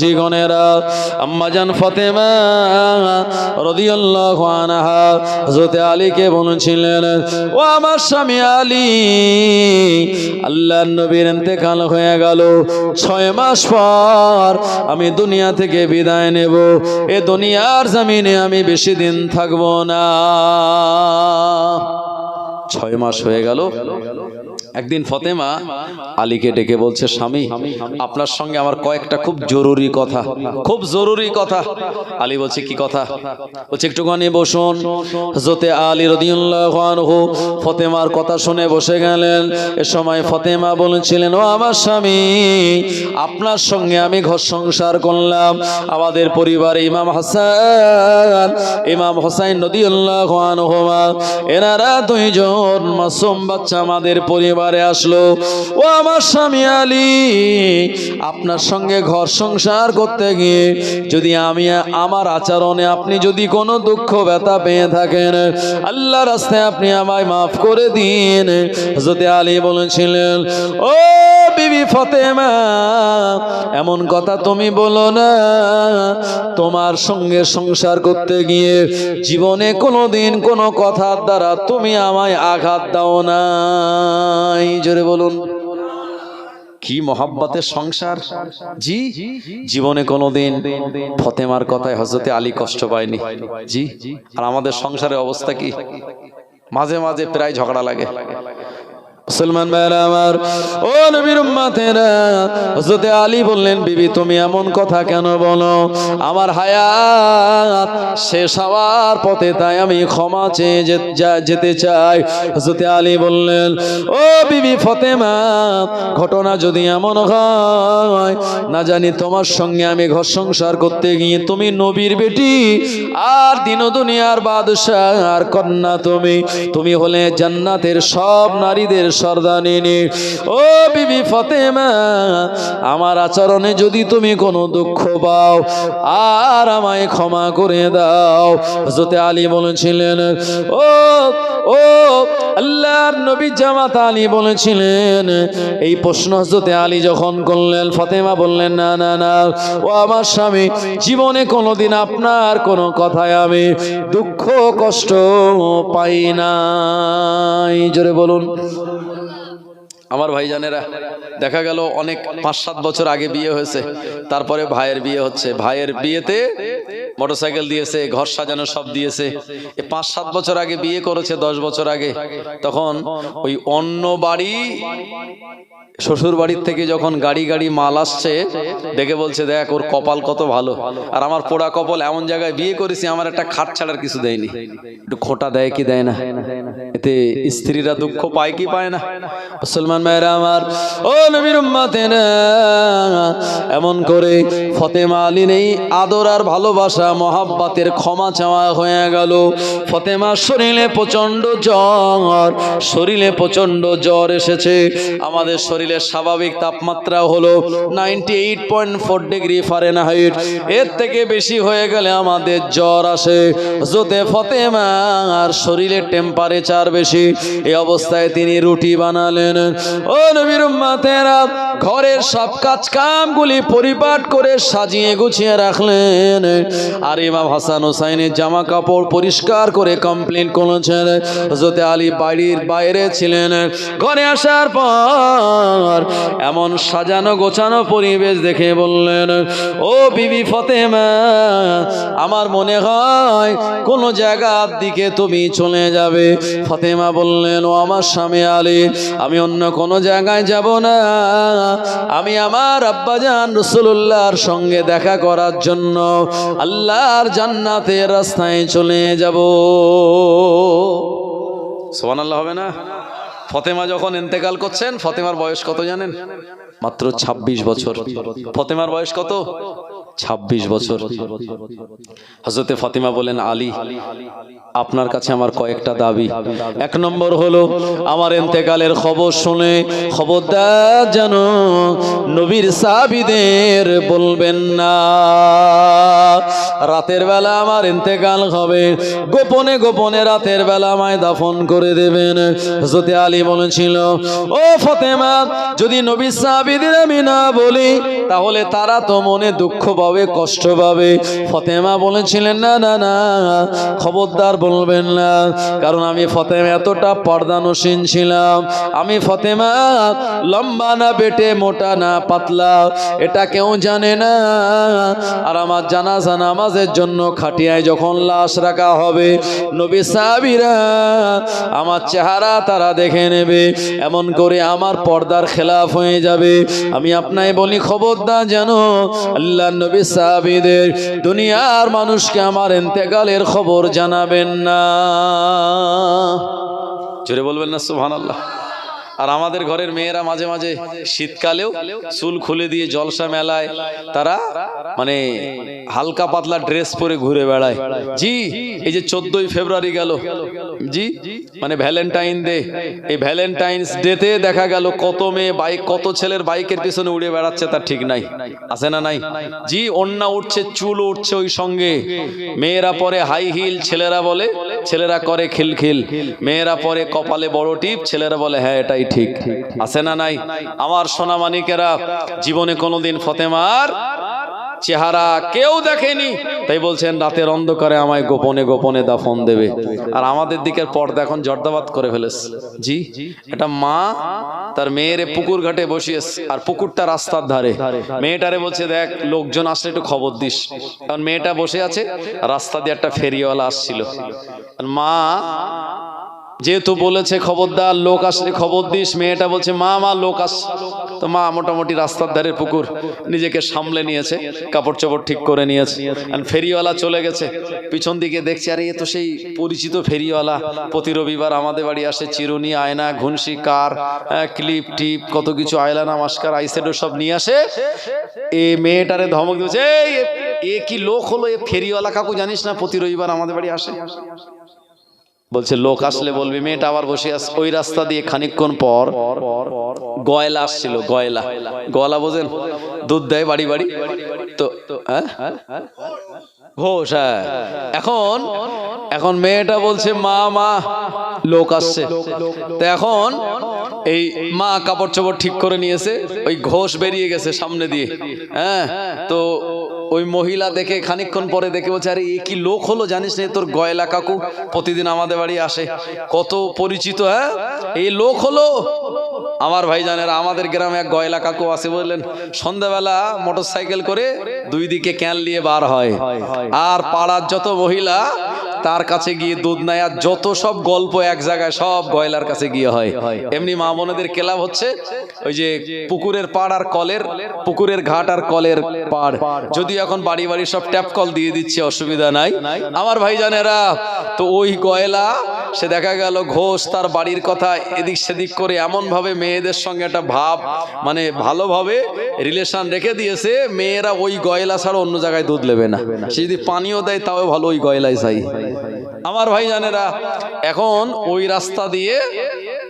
জীবনেরা আম্মাজান ফাতেমা রাদিয়াল্লাহু আনহা হযরত আলীকে বলেছিলেন, ও আমার স্বামী আলী, আল্লাহর নবীর ইন্তেকাল হয়ে গেল, 6 মাস পর আমি দুনিয়া থেকে বিদায় নেব। এ দুনিয়ার জমিনে আমি বেশি দিন থাকব না। 6 মাস হয়ে গেল। একদিন ফাতেমা আলীকে ডেকে বলছে, স্বামী, আপনার সঙ্গে আমার কয়েকটা খুব জরুরি কথা, খুব জরুরি কথা। আলী বলছে, কি কথা? বলছে, একটুখানি বসুন। হযরত আলী রাদিয়াল্লাহু আনহু ফাতেমার কথা শুনে বসে গেলেন। এ সময় ফাতেমা বলেছিলেন, ও আমার স্বামী, আপনার সঙ্গে আমি ঘর সংসার করলাম। আমাদের পরিবারে ইমাম হাসান, ইমাম হুসাইন রাদিয়াল্লাহু আনহুমা, এনারা দুইজন মাসুম বাচ্চা আমাদের পরিবারে আসলো। ও আমার স্বামী আলী, আপনার সঙ্গে ঘর সংসার করতে গিয়ে যদি আমি আমার আচরণে আপনি যদি কোনো দুঃখ ব্যথা পেয়ে থাকেন, আল্লাহ রাস্তায় আপনি আমায় মাফ করে দিন। হযরত আলী বলেছিলেন, ও বিবি ফাতেমা, এমন কথা তুমি বলো না। তোমার সঙ্গে সংসার করতে গিয়ে জীবনে কোনোদিন কোনো কথার দ্বারা তুমি আমায় আঘাত দাও না। জোরে বলুন, কি মহাব্বতের সংসার। জি, জীবনে কোনোদিন ফাতেমার কথায় হযরত আলী কষ্ট পায়নি। জি, আর আমাদের সংসারের অবস্থা কি? মাঝে মাঝে প্রায় ঝগড়া লাগে। মুসলমান ভাইরা আমার, ও নবীর উম্মতেরা, হযরত আলী বললেন, বিবি তুমি এমন কথা কেন বলো? আমার হায়াত শেষ হওয়ার পথে, তাই আমি ক্ষমা চেয়ে যেতে চাই। হযরত আলী বললেন, ও বিবি ফাতেমা, ঘটনা যদি এমন হয়, না জানি তোমার সঙ্গে আমি ঘর সংসার করতে গিয়ে তুমি নবীর বেটি আর দিন দুনিয়ার বাদশাহ আর কন্যা, তুমি হলে জান্নাতের সব নারীদের সর্দানিনী। ও বিবি ফাতেমা, আমার আচরণে যদি তুমি কোনো দুঃখ পাও, আর আমায় ক্ষমা করে দাও। হযরত আলী বলেছিলেন, ও আল্লাহর নবী জামাত আলী বলেছিলেন। এই প্রশ্ন হযরত আলী যখন করলেন, ফাতেমা বললেন, না না না, ও আমার স্বামী, জীবনে কোনোদিন আপনার কোনো কথায় আমি দুঃখ কষ্ট পাই নাই। জোরে বলুন। আমার ভাইজানেরা, দেখা গেল অনেক 5-7 বছর আগে বিয়ে হয়েছে, তারপরে ভাইয়ের বিয়ে হচ্ছে। ভাইয়ের বিয়েতে মোটরসাইকেল দিয়েছে, ঘর সাজানো সব দিয়েছে। 5-7 বছর আগে বিয়ে করেছে, 10 বছর আগে। তখন ওই অন্য বাড়ি, শ্বশুর বাড়ির থেকে যখন গাড়ি গাড়ি মাল আসছে, দেখে বলছে, দেখ ওর কপাল কত ভালো, আর আমার পোড়া কপাল, এমন জায়গায় বিয়ে করেছি আমার একটা খাট ছাড়ার কিছু দেয়নি। একটু খোটা দেয় কি দেয় না? এতে স্ত্রীরা দুঃখ পায় কি পায় না? মুসলমান ভাইরা আমার, ও নবীর উম্মতেরা, এমন করে ফাতেমা আলীর এই আদর আর ভালোবাসা মহাব্বতের ক্ষমা চাওয়া হয়ে গেল। ফাতেমার শরীরে প্রচন্ড জ্বর, শরীরে প্রচন্ড জ্বর এসেছে। আমাদের শরীরের স্বাভাবিক তাপমাত্রা হলো 98.4 ডিগ্রি ফারেনহাইট। এর থেকে বেশি হয়ে গেলে আমাদের জ্বর আসে। হযরত ফাতেমার শরীরের টেম্পারেচার বেশি। এই অবস্থায় তিনি রুটি বানালেন। ও নবীর উম্মতেরা, ঘরের সব কাজ কামগুলি পরিপাট করে সাজিয়ে গুছিয়ে রাখলেন। আর ইমাম হাসান হুসাইনের জামা কাপড় পরিষ্কার করে কমপ্লিট করেছেন। হযরত আলী বাড়ির বাইরে ছিলেন। ঘরে আসার পর এমন সাজানো গোছানো পরিবেশ দেখে বললেন, ও বিবি ফাতেমা, আমার মনে হয় কোন জায়গার দিকে তুমি চলে যাবে। ফাতেমা বললেন, ও আমার স্বামী আলী, আমি অন্য কোনো জায়গায় যাব না। আমি আমার আব্বাজান রাসূলুল্লাহর সঙ্গে দেখা করার জন্য আল্লাহর জান্নাতের রাস্তায় চলে যাব। সুবহানাল্লাহ হবে না? ফাতেমা যখন ইন্তেকাল করছেন, ফাতেমার বয়স কত জানেন? মাত্র 26 বছর। ফাতেমার বয়স কত? 26 বছর। হযরতে ফাতিমা বলেন, আলী আপনার কাছে আমার কয়েকটা দাবি। এক নম্বর হলো আমার ইন্তেকালের খবর শুনে খবরদার যেন নবীর সাহাবীদের বলবেন না। রাতের বেলা আমার ইন্তেকাল হবে, গোপনে গোপনে রাতের বেলা আমায় দাফন করে দেবেন। হযরতে আলী বলেছিল, ও ফাতেমা, যদি নবীর সাহাবীদের আমি না বলি তাহলে তারা তো মনে দুঃখ পাবে, কষ্ট পাবে। ফাতেমা বলেছিলেন, না না না, খবরদার বলবেন না, কারণ আমি ফাতেমা এতটা পর্দানসীন ছিলাম। আমি ফাতেমা লম্বা না বেটে, মোটা না পাতলা, এটা কেউ জানে না। আর আমার জানাজা নামাজের জন্য খাটিয়ায় যখন লাশ রাখা হবে, নবী সাহাবীরা আমার চেহারা তারা দেখে নেবে, এমন করে আমার পর্দার খেলাফ হয়ে যাবে। আমি আপনাকে বলি, খবরদার যেন আল্লাহর নবী সাহাবীদের দুনিয়ার মানুষকে আমার ইন্তেকালের খবর জানাবেন না। জোরে বলবেন না সুবহানাল্লাহ। আর আমাদের ঘরের মেয়েরা মাঝে মাঝে শীতকালেও চুল খুলে দিয়ে জলসা মেলায় তারা মানে হালকা পাতলা ড্রেস পরে ঘুরে বেড়ায়। জি, এই যে 14ই ফেব্রুয়ারি গেল, জি মানে ভ্যালেন্টাইন ডে, এই ভ্যালেন্টাইন্স ডেতে দেখা গেল কত মেয়ে বাইক, কত ছেলের বাইকের পিছনে উড়ে বেড়াচ্ছে তার ঠিক নাই, আছে না নাই? জি, ওড়না উঠছে, চুল উঠছে, ওই সঙ্গে মেয়েরা পরে হাই হিল, ছেলেরা করে খিলখিল, মেয়েরা পরে কপালে বড় টিপ, ছেলেরা বলে হ্যাঁ এটাই ঠিক, আছে না নাই? আমার সোনা মানিকেরা, জীবনে কোনোদিন ফাতেমার চেহারা কেউ দেখেনি, তাই বলছেন রাতের অন্ধকারে আমায় গোপনে গোপনে দাফন দেবে। আর আমাদের দিকের পর্দা এখন জর্দাবাদ করে ফেলেছে। জি, এটা মা তার মেয়েরে পুকুর ঘাটে বসিয়েছে, আর পুকুরটা রাস্তার ধারে। মেয়েটারে বলছে, দেখ লোকজন আসলে একটু খবর দিস। কারণ মেয়েটা বসে আছে, রাস্তা দিয়ে একটা ফেরিওয়ালা আসছিল, মা যেহেতু বলেছে খবরদার লোক আসলে খবর দিস, মেয়েটা বলছে মা লোক আস। তো মা মোটামুটি রাস্তার ধারে পুকুর, নিজেকে সামলে নিয়েছে, কাপড় চোপড় ঠিক করে নিয়েছে। ফেরিওয়ালা চলে গেছে, পিছন দিকে দেখছে, আরে এ তো সেই পরিচিত ফেরিওয়ালা, প্রতি রবিবার আমাদের বাড়ি আসে, চিরুনি, আয়না, ঘুনসি, কার, ক্লিপ টিপ, কত কিছু, আইলানা, মাস্কার, আইশ্যাডো সব নিয়ে আসে। এ মেয়েটারে ধমক দিয়েছে, এ কি লোক হলো, এ ফেরিওয়ালা কাকু জানিস না, প্রতি রবিবার আমাদের বাড়ি আসে। বলছে লোক আসলে বলবি। মেয়েটা আবার বসে আছে। ওই রাস্তা দিয়ে খানিকক্ষণ পর গয়লা আসছিল, গয়লা বোঝেন, দুধ দেয় বাড়ি বাড়ি, তো ঘোষ। হ্যাঁ, এখন মেয়েটা বলছে মা লোক আসছে। তো এখন এই মা কাপড় চোপড় ঠিক করে নিয়েছে, ওই ঘোষ বেরিয়ে গেছে সামনে দিয়ে। হ্যাঁ, তো ওই মহিলা দেখে খানিকক্ষণ পরে দেখে বলছে, আরে এ কি লোক হলো জানিস না, তোর গয়লা কাকু প্রতিদিন আমাদের বাড়ি আসে, কত পরিচিত। হ্যাঁ, এই লোক হলো আমার ভাইজানেরা। আমাদের গ্রামে এক গয়লা কাকু আছে, বললেন সন্ধ্যাবেলা মোটরসাইকেল করে দুই দিকে ক্যান নিয়ে বার হয়, আর পাড়ার যত মহিলা তার কাছে গিয়ে দুধ নেয়, আর যত সব গল্প এক জায়গায় সব গয়লার কাছে গিয়ে হয়। এমনি মা বোনেদের ক্লাব হচ্ছে, ওই যে পুকুরের পাড় আর কলের, পুকুরের ঘাট আর কলের পাড়, যদি এখন বাড়ি বাড়ি সব ট্যাপ কল দিয়ে দিচ্ছে, অসুবিধা নাই আমার ভাইজানেরা। তো ওই গয়লা সে দেখা গেল ঘোষ তার বাড়ির কথা এদিক সেদিক করে এমন ভাবে মেয়েদের সঙ্গে একটা ভাব, মানে ভালোভাবে রিলেশন রেখে দিয়েছে, মেয়েরা ওই গয়লা ছাড়া অন্য জায়গায় দুধ নেবে না। সে যদি পানিও দেয় তাও ভালো, ওই গয়লাই চাই আমার ভাইজানেরা। এখন ওই রাস্তা দিয়ে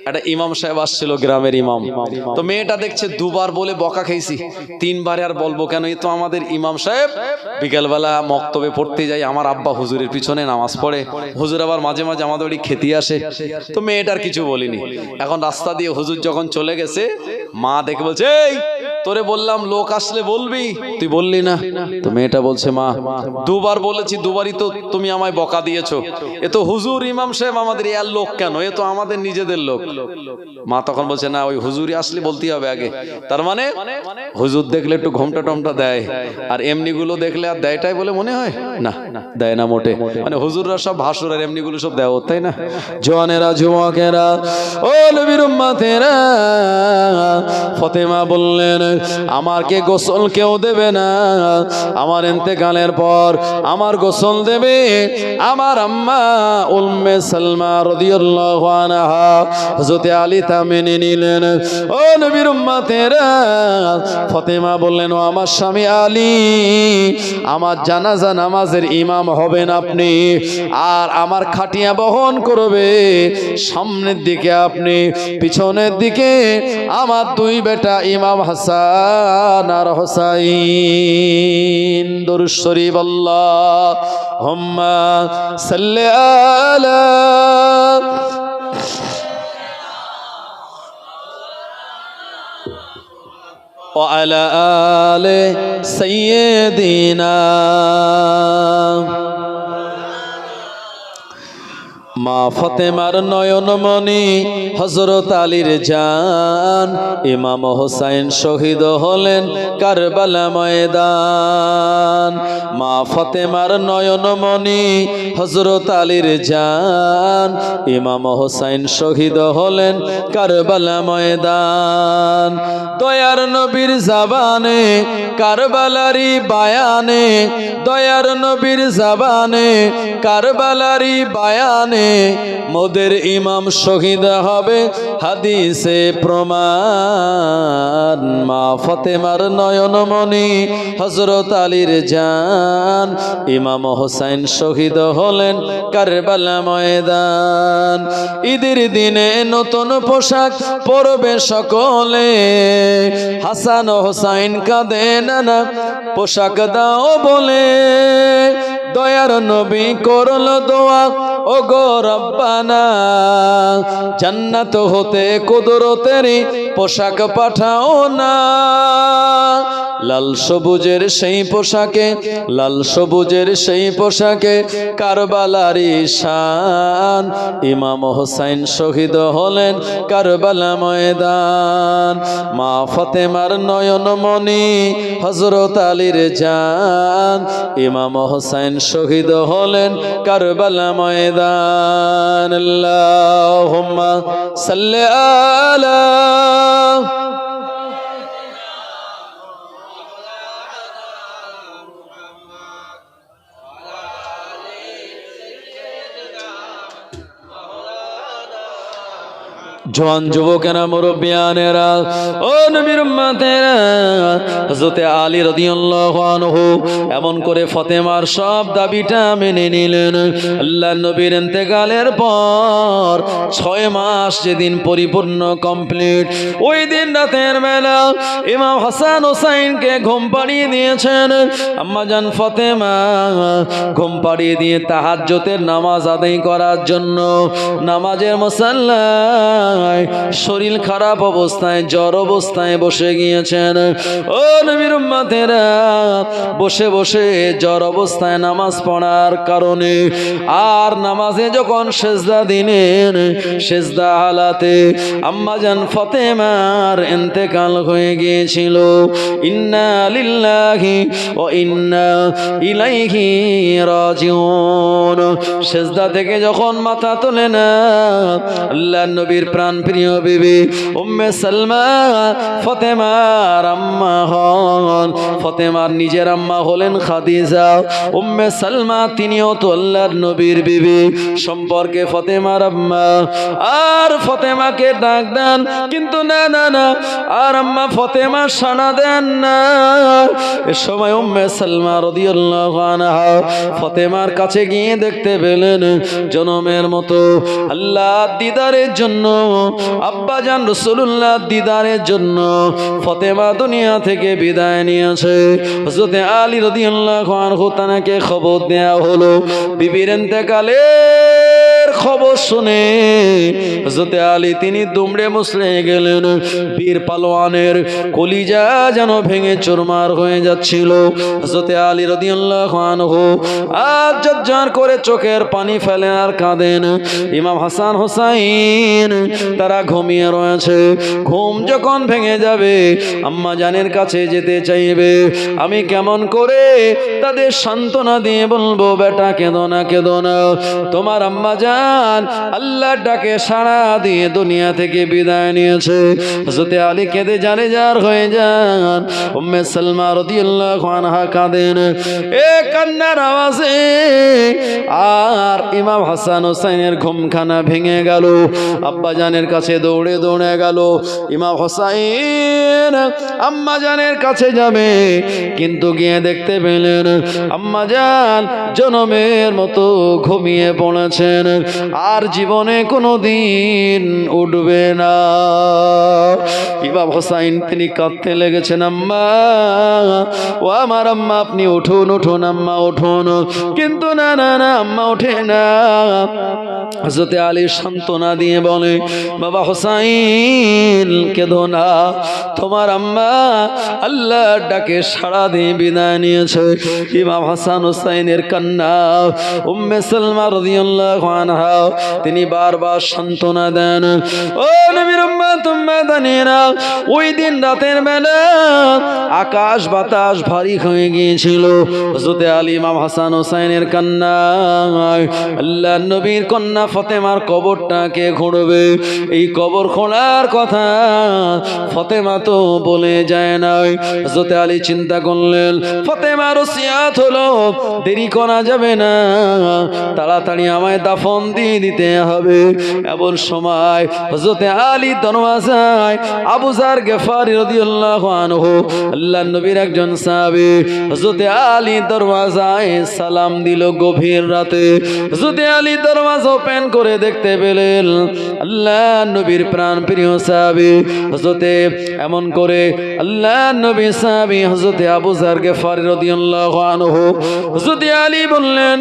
একটা ইমাম সাহেব আসছিল, গ্রামের ইমাম। তো মেয়েটা দেখছে দুবার বলে বকা খেয়েছি, তিনবারে আর বলবো কেন, এ তো আমাদের ইমাম সাহেব, বিকেলবেলা মক্তবে পড়তে যাই, আমার আব্বা হুজুরের পিছনে নামাজ পড়ে, হুজুর আবার মাঝে মাঝে আমাদের বাড়ি খেতে আসে। তো মেয়েটার কিছু বলিনি। এখন রাস্তা দিয়ে হুজুর যখন চলে গেছে, মা দেখে বলছে, এই তোরে বললাম লোক আসলে বলবি, তুই বললি না। তো মেয়েটা বলছে, মা দুবার বলেছি, দুবারই তো তুমি আমায় বকা দিয়েছো, এ তো হুজুর ইমাম সাহেব, আমাদের এর লোক কেন, এ তো আমাদের নিজেদের লোক। মা তখন বলছে, না ওই হুজুরই আসলে বলতেই হবে আগে। তার মানে হুজুর দেখলে একটু ঘোমটা টমটা দেয়, আর এমনি গুলো দেখলে আর দেয়টাই বলে মনে হয় না, দেয় না মোটে। মানে হুজুররা সব ভাসুর, আর এমনি গুলো সব দেয়, তাই না? জওয়ানেরা, যুবকেরা, ও নবীর উম্মতেরা, ফাতেমা বললেন, আমাকে গোসল কেউ দেবে না, আমার ইন্তেকালের পর আমার গোসল দেবে আমার আম্মা উম্মে সালমা রাদিয়াল্লাহু আনহা। হযরত আলী তা মেনে নিলেন। ও নবীর উম্মতেরা, ফাতেমা বললেন, ও আমার স্বামী আলী, আমার জানাজা নামাজের ইমাম হবেন আপনি, আর আমার খাটিয়া বহন করবে সামনের দিকে আপনি, পিছনের দিকে আমার দুই বেটা ইমাম হাসান আর হুসাইন। দরুদ শরীফ আল্লাহুম্মা সাল্লি আলা وعلى آل سيدنا। মা ফাতেমার নয়নমণি হযরত আলীর জান ইমাম হোসাইন শহীদ হলেন কারবালা ময়দান। মা ফাতেমার নয়নমণি হযরত আলীর জান ইমাম হোসাইন শহীদ হলেন কারবালা ময়দান। দয়ার নবীর জবানে কারবালারি বায়ানে, দয়ার নবীর জবানে কারবালারি বায়ানে মোদের ইমাম শহীদ হবে হাদিসে প্রমাণ। মা ফাতেমার নয়নমণি হযরত আলীর জান ইমাম হোসাইন শহীদ হলেন কারবালা ময়দান। ঈদের দিনে নতুন পোশাক পরবে সকলে, হাসান হোসাইন কাঁদে নানা পোশাক দাও বলে। দয়ার নবী করল দোয়া, ও গো রব্বানা, জান্নাত হতে কুদরতেরই পোশাক পাঠাও না। লাল সবুজের সেই পোশাকে, লাল সবুজের সেই পোশাকে কারবালারি শান, ইমাম হোসাইন শহীদ হলেন কারবালা ময়দান। মা ফাতেমার নয়নমণি হযরত আলীর জান ইমাম হোসাইন শহীদ হলেন কারবালা ময়দান। আল্লাহুম্মা সাল্লি আলা জওয়ান যুবকেরা, মুরব্বিয়ানেরা, ও নবীর উম্মতেরা, হযরত আলী রাদিয়াল্লাহু আনহু এমন করে ফাতেমার সব দাবিটা মেনে নিলেন। আল্লাহর নবীর ইন্তেকালের পর 6 মাস যেদিন পরিপূর্ণ কমপ্লিট, ওই দিন রাতের বেলা ইমাম হাসান হোসাইনকে ঘুম পাড়িয়ে দিয়েছেন আম্মা জান ফাতেমা। ঘুম পাড়িয়ে দিয়ে তাহাজ্জুদের নামাজ আদায় করার জন্য নামাজের মুসাল্লায় শরীর খারাপ অবস্থায়, জ্বর অবস্থায় বসে গিয়েছেন। ও নবীর উম্মতেরা, বসে বসে জ্বর অবস্থায় নামাজ পড়ার কারণে আর নামাজে যখন সেজদা দিলেন, সেজদা হালাতে আম্মা জান ফাতেমার ইন্তেকাল হয়ে গিয়েছিল। ইন্না লিল্লাহি ওয়া ইন্না ইলাইহি রাজিউন। সেজদা থেকে যখন মাথা তোলে না, আল্লাহর নবীর প্রাণ প্রিয় বিবি উম্মে সালমা ফাতেমার আম্মা হন। ফাতেমার নিজের আম্মা হলেন খাদিজা। উম্মে সালমা তিনিও তো আল্লাহর নবীর বিবি, সম্পর্কে ফাতেমার আম্মা। আর ফাতেমাকে ডাক দেন, কিন্তু না না না, আর আম্মা ফাতেমা সাড়া দেন না। এ সময় উম্মে সালমা রাদিয়াল্লাহু আনহা ফাতেমার কাছে গিয়ে দেখতে পেলেন জনমের মতো আল্লাহ দিদারের জন্য, আব্বা জান রাসূলুল্লাহ দিদারের জন্য ফাতেমা দুনিয়া থেকে বিদায় নিয়েছে। হযরত আলী রাদিয়াল্লাহু আনহু তাকে খবর দেয়া হলো। বিবির ইন্তেকালের খবর শুনে হযরত আলী তিনি দুমড়ে মুচড়ে গেলেন। বীর পালোয়ানের কলিজা যেন ভেঙে চুরমার হয়ে যাচ্ছিল। হযরত আলী রাদিয়াল্লাহু আনহু আজ জজ্জার করে চোখের পানি ফেলে আর কাঁদেন। ইমাম হাসান হোসাইন তারা ঘুমিয়ে রয়েছে। ঘুম যখন ভেঙে যাবে, আম্মা জানের কাছে যেতে চাইবে। আমি কেমন করে তাদের সান্ত্বনা দিয়ে বলবো, বেটা কেঁদো না, কেঁদো না, তোমার আম্মা জান জান আল্লাহর ডাকে সাড়া দিয়ে দুনিয়া থেকে বিদায় নিয়েছে। হযরত আলী কেঁদে জানেজার হয়ে যান। উম্মে সালমা রাদিয়াল্লাহু আনহা কাঁদেন। এ কান্নার আওয়াজে আর ইমাম হাসান হোসেনের ঘুমখানা ভেঙে গেল। আব্বা জানের কাছে দৌড়ে দৌড়ে গেল। ইমাম হোসেন আম্মা জানের কাছে যাবে, কিন্তু গিয়ে দেখতে পেলেন আম্মা জান জনমের মতো ঘুমিয়ে পড়েছেন, আর জীবনে কোনোদিন উঠবে না। ইমাম হোসেন তিনি কাঁদতে লেগেছেন, আম্মা ও আমার আম্মা, আপনি উঠুন উঠুন আম্মা উঠুন। কিন্তু না না না, আম্মা ওঠে না। হযরত আলী সান্ত্বনা দিয়ে বলে, বাবা হোসেন কেঁদো না, তোমার আম্মা আল্লাহর ডাকে সাড়া দিয়ে বিদায় নিয়েছে। ইমাম হাসান হোসেনের কান্না উম্মে সালমা রাদিয়াল্লাহু আনহা তিনি বারবার সান্ত্বনা দেন। ও নবীর উম্মত উম্মাদানিরা, ওই দিন রাতের বেলা আকাশ বাতাস ভারী হয়ে গিয়েছিল। হযরত আলী ইমাম হাসান হোসেনের কান্নায় আল্লাহ নবীর কন্যা ফাতেমার কবরটাকে খুঁড়বে, এই কবর খোঁড়ার কথা ফাতেমা তো বলে যায় না। হযরত আলী চিন্তা করলেন, ফাতেমার ওসিয়াত হলো দেরি করা যাবে না, তাড়াতাড়ি আমায় দাফন দিয়ে দিতে হবে। এমন সময় হযরত আলী দরওয়াজায় আবু যার গিফারি রাদিয়াল্লাহু আনহু আল্লাহর নবীর একজন সাহাবী, হযরত আলী দরওয়াজায় সালাম দিল গভীর রাতে। হযরত আলী দরওয়াজা ওপেন করে দেখতে পেলেন আল্লাহর নবীর প্রাণ প্রিয় সাহাবী হযরত এমন করে আল্লাহর নবী সাহাবী হযরত আবু যার গিফারি রাদিয়াল্লাহু আনহু। হযরত আলী বললেন,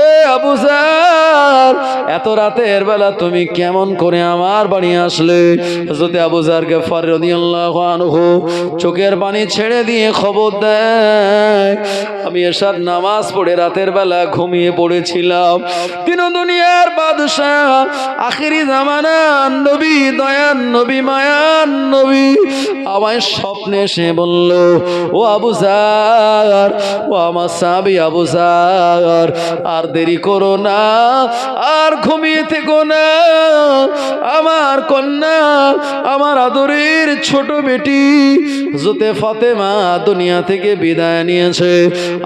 এ আবু যার, এত রাতের বেলা তুমি কেমন করে আমার বাড়ি আসলে? হযরত আবু যার গিফারি রাদিয়াল্লাহু আনহু চোখের পানি ছেড়ে দিয়ে খবর দেয়, আমি এশার নামাজ পড়ে রাতের বেলা ঘুমিয়ে পড়েছিলাম। তিন দুনিয়ার বাদশাহ আখিরি জামানার নবী, দয়ার নবী, মায়ার নবী আমায় স্বপ্নে এসে বলল, ও আবু যার, ও আমার সাহাবী আবু যার, আর দেরি করো না, আর ঘুমিয়ে থেকো না। আমার কন্যা, আমার আদরের ছোট বেটি হযরত ফাতেমা দুনিয়া থেকে বিদায় নিয়েছে।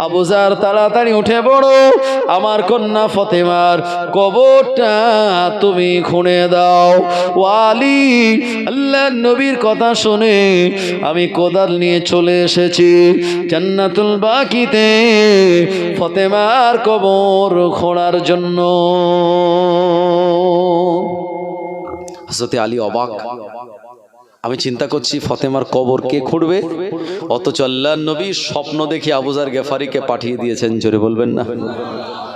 আবু যার তাড়াতাড়ি উঠে পড়ো, আমার কন্যা ফাতেমার কবরটা তুমি খুঁড়ে দাও। ওয়ালি আল্লাহর নবীর কথা শুনে আমি কোদাল নিয়ে চলে এসেছি জান্নাতুল বাকিতে ফাতেমার কবর খোঁড়ার জন্য। হযরত আলী অবাক, আমি চিন্তা করছি ফাতেমার কবর কে খুঁড়বে, অথচ আল্লাহর নবী স্বপ্ন দেখে আবু যার গিফারিকে পাঠিয়ে দিয়েছেন। জোরে বলবেন না।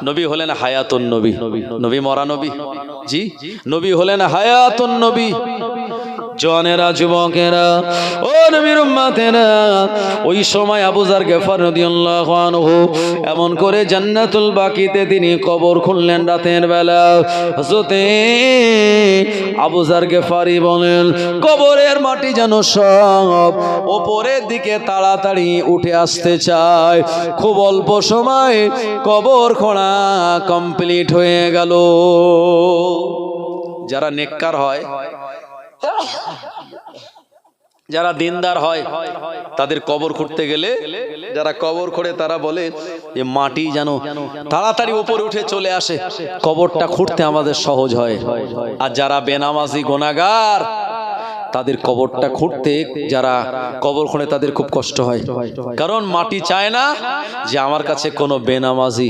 নবী হলেন হায়াতুন নবী, নবী মরা নবী, জি নবী হলেন হায়াতুন নবী। জওয়ানেরা, যুবকেরা, ও নবীর উম্মতেরা, ওই সময় আবু যার গিফারি রাদিয়াল্লাহু আনহু এমন করে জান্নাতুল বাকিতে তিনি কবর খুললেন রাতের বেলা। হযরতে আবু যার গিফারি বলেন, কবরের মাটি যেন সব উপরের দিকে তাড়াতাড়ি উঠে আসতে চায়। খুব অল্প সময় কবর খোঁড়া কমপ্লিট হয়ে গেল। যারা নেককার হয়, যারা দিনদার হয়, তাদের কবর খুঁড়তে গেলে, যারা কবর খোঁড়ে তারা বলে যে মাটি যেন তাড়াতাড়ি উপরে উঠে চলে আসে, কবরটা খুঁড়তে আমাদের সহজ হয়। আর যারা বেনামাজি গুনাহগার, তাদের কবরটা খুঁড়তে, যারা কবর খোঁড়ে তাদের খুব কষ্ট হয়। কারণ মাটি চায় না যে আমার কাছে কোনো বেনামাজি,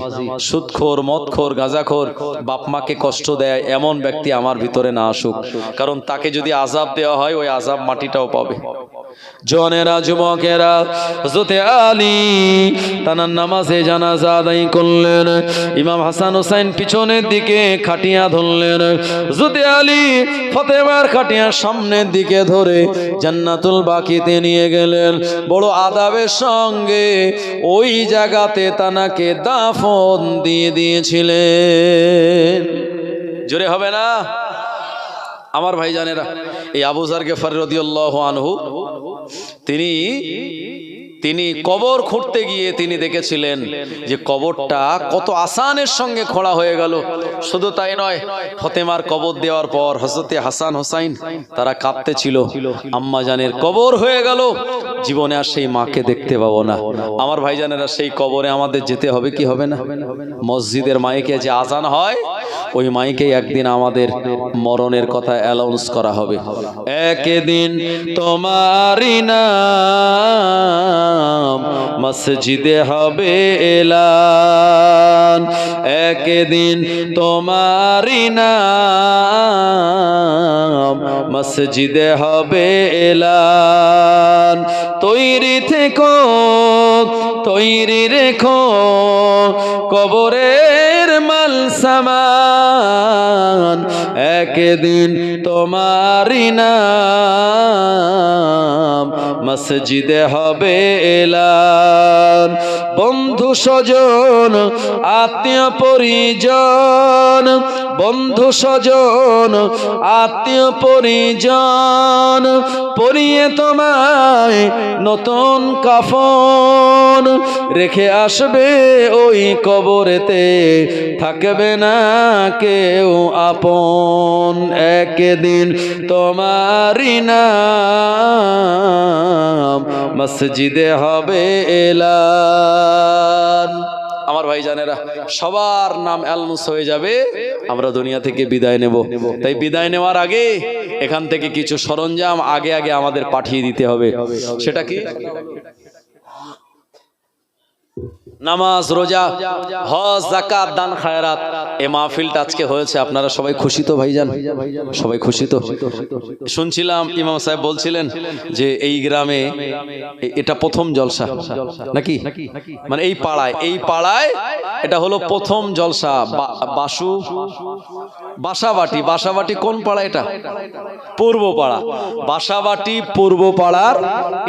সুদখোর, মদখোর, গাঁজাখোর, বাপ মাকে কষ্ট দেয় এমন ব্যক্তি আমার ভিতরে না আসুক। কারণ তাকে যদি আযাব দেওয়া হয়, ওই আযাব মাটিটাও পাবে। জওয়ানেরা, যুবকেরা, হযরত আলী তানার নামাজে জানাজা আদায় করলেন। ইমাম হাসান হোসেন পিছনের দিকে খাটিয়া ধরলেন। হযরত আলী ফাতেমার খাটিয়া সামনের দিকে ধরে জান্নাতুল বাকিতে নিয়ে গেলেন। বড় আদাবের সঙ্গে ওই জায়গাতে তানাকে দাফন দিয়ে দিয়েছিলেন। জোরে হবে না আমার ভাইজানেরা? এই আবু যার গিফারি রাদিয়াল্লাহু আনহু তিনি তিনি কবর খুঁড়তে গিয়ে তিনি দেখেছিলেন যে কবরটা কত আসানের সঙ্গে খোঁড়া হয়ে গেল। শুধু তাই নয়, ফতেমার কবর দেওয়ার পর হযরতে হাসান হোসাইন তারা কাঁদতেছিল, আম্মা জানের কবর হয়ে গেল, জীবনে আর সেই মাকে দেখতে পাবো না। আমার ভাইজানেরা, সেই কবরে আমাদের যেতে হবে কি হবে না? মসজিদের মাইকে যে আজান হয়, ওই মাইকে একদিন আমাদের মরণের কথা অ্যানাউন্স করা হবে। একদিন তোমারই নাম মসজিদে হবে এলান, একদিন তোমারই নাম মসজিদে হবে এলান। তৈরি থেকো, তৈরি রেখো কবরের মাল সামান, একদিন তোমারই নাম মসজিদে হবে এলান। বন্ধু স্বজন আত্মীয় পরিজন, বন্ধু স্বজন আত্মীয় পরিজন পরিয়ে তোমায় নতুন কাফন রেখে আসবে ওই কবরেতে, থাকবে না কেউ আপন। একদিন তোমারই নাম মসজিদে হবে এলান। আমার ভাইজানেরা, সবার নাম অ্যানাউন্স হয়ে যাবে, আমরা দুনিয়া থেকে বিদায় নেব। তাই বিদায় নেওয়ার আগে এখান থেকে কিছু সরঞ্জাম আগে আগে আমাদের পাঠিয়ে দিতে হবে। সেটা কি? নামাজ, রোজা, হজ, যাকাত, দান, খায়রাত। এই মাহফিলটা আজকে হয়েছে, আপনারা সবাই খুশি তো ভাইজান? সবাই খুশি তো? শুনছিলাম ইমাম সাহেব বলছিলেন যে এই গ্রামে এটা প্রথম জলসা নাকি, মানে এই পাড়ায় এটা হলো প্রথম জলসা। বাসাবাটি, বাসাবাটি কোন পাড়া? এটা পূর্ব পাড়া। বাসাবাটি পূর্ব পাড়ার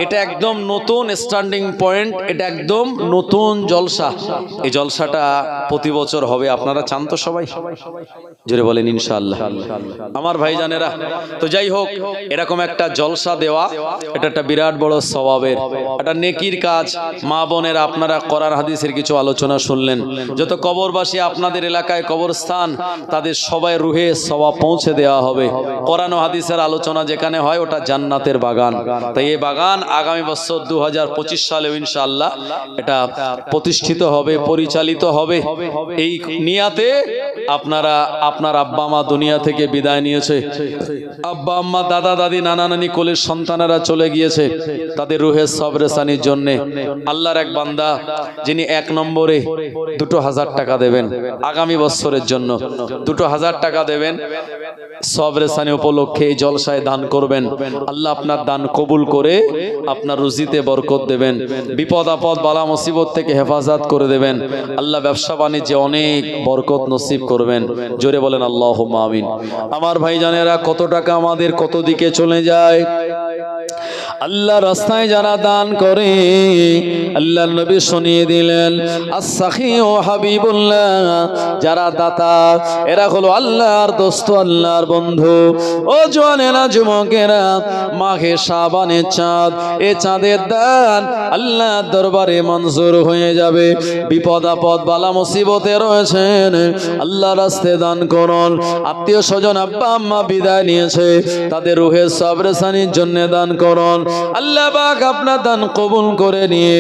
এটা একদম নতুন স্ট্যান্ডিং পয়েন্ট, এটা একদম নতুন জলসা। এই জলসাটা প্রতি বছর হবে, আপনারা চান তো সবাই? জোরে বলেন ইনশাআল্লাহ। আমার ভাইজানেরা, তো যাই হোক, এরকম একটা জলসা দেওয়া এটা একটা বিরাট বড় সওয়াবের, একটা নেকির কাজ। মা বোনেরা, আপনারা কোরআন হাদিসের কিছু আলোচনা শুনলেন। যত কবরবাসী আপনাদের এলাকায় কবরস্থান, তাদের সবাই রুহে সওয়াব পৌঁছে দেওয়া হবে। কোরআন ও হাদিসের আলোচনা যেখানে হয়, ওটা জান্নাতের বাগান। তাই এই বাগান আগামী বছর 2025 সালে ইনশাআল্লাহ এটা প্রতিষ্ঠিত হবে, পরিচালিত হবে। এই নিয়াতে আপনারা, আপনার আব্বা মা দুনিয়া থেকে বিদায় নিয়েছে, আব্বা আম্মা, দাদা দাদি, নানা নানি, কোলের সন্তানেরা চলে গিয়েছে, তাদের রুহের সবরেসানির জন্য আল্লাহর এক বান্দা যিনি 1 নম্বরে 2000 টাকা দেবেন, আগামী বছরের জন্য 2000 টাকা দেবেন, সবরেসানি উপলক্ষে এই জলসায় দান করবেন। আল্লাহ আপনার দান কবুল করে আপনার রুজিতে বরকত দেবেন, বিপদ আপদ বালা মুসিবত থেকে হেফাজত করে দেবেন। আল্লাহ ব্যবসা বাণিজ্যে অনেক বরকত নসিব করবেন। জোরে বলেন আল্লাহুম্মা আমিন। আমার ভাইজানেরা, কত টাকা আমাদের কত দিকে চলে যায়। আল্লাহ রাস্তায় যারা দান করে, আল্লাহর নবী শুনিয়ে দিলেন, আস-সাখী ও হাবিবুল্লাহ, যারা দাতা এরা হলো আল্লাহর দোস্ত, আল্লাহর বন্ধু। ও জওয়ানেরা, যুবকেরা, মাঘে শাবানের চাঁদ, এ চাঁদের দান আল্লাহর দরবারে মঞ্জুর হয়ে যাবে। বিপদ আপদ বালা মুসিবতে রয়েছেন, আল্লাহ রাস্তায় দান করুন। আত্মীয় স্বজন আব্বা আম্মা বিদায় নিয়েছে, তাদের রুহের সবরেসানির জন্য দান করুন। আল্লাহ পাক আপনার দান কবুল করে নিয়ে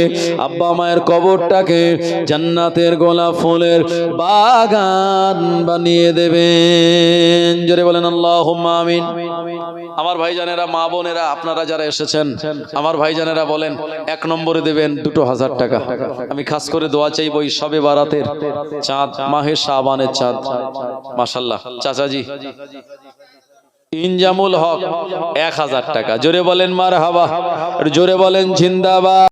আব্বা মায়ের কবরটাকে জান্নাতের গোলাপ ফুলের বাগান বানিয়ে দেবেন। জোরে বলেন আল্লাহুম্মা আমিন। আমার ভাইজানেরা, মা বোনেরা, আপনারা যারা এসেছেন, আমার ভাইজানেরা বলেন, 1 নম্বরে দেবেন 2000 টাকা। আমি খাস করে দোয়া চাইবো এই শবে বারাতের চাঁদ, মাহে শাবানের চাঁদ। মাশাআল্লাহ, চাচাজি ইনজামুল হক 1000 টাকা। জোরে বলেন মারহাবা, জোরে বলেন জিন্দাবাদ।